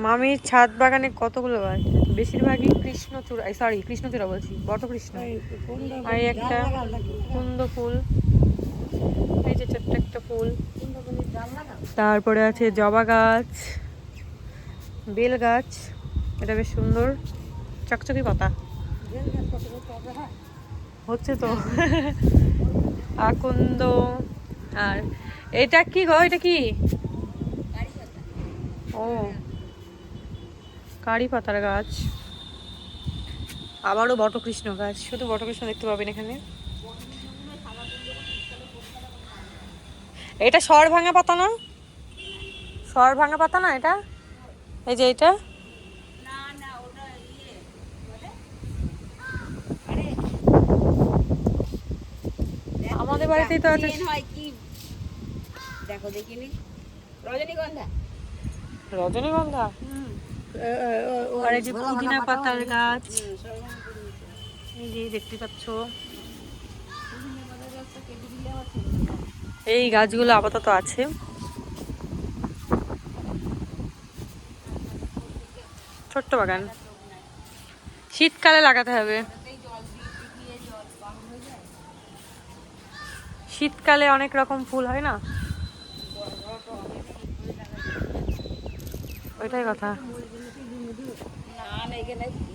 মামির ছাদ বাগানে কতগুলো গাছ, বেশিরভাগই কৃষ্ণচূড়া, সরি কৃষ্ণচূড়া বলছি, বটকৃষ্ণ। আর এই একটা কুন্দ ফুল, এই যে ছোট্ট একটা ফুল। তারপরে আছে জবা গাছ, বেল গাছ, এটা বেশ সুন্দর চকচকে পাতা হচ্ছে তো। আকন্দ। আর এটা কি গো, এটা কি? ও, কারি পাতার গাছ। আবারও বটকৃষ্ণ গাছ, শুধু বটকৃষ্ণ দেখতে পাবেন এখানে। এটা সর ভাঙা পাতা না? সর ভাঙা পাতা না এটা? এই যে এটা আমাদের বাড়িতেই তো আছে। দেখো দেখিনি, রজনীগন্ধা। রজনীগন্ধা। আর এই যে পুদিনা পাতার গাছ, এই যে দেখতে পাচ্ছ। এই গাছগুলো আপাতত আছে। ছোট্ট বাগান, শীতকালে লাগাতে হবে। শীতকালে অনেক রকম ফুল হয় না, ওইটাই কথা।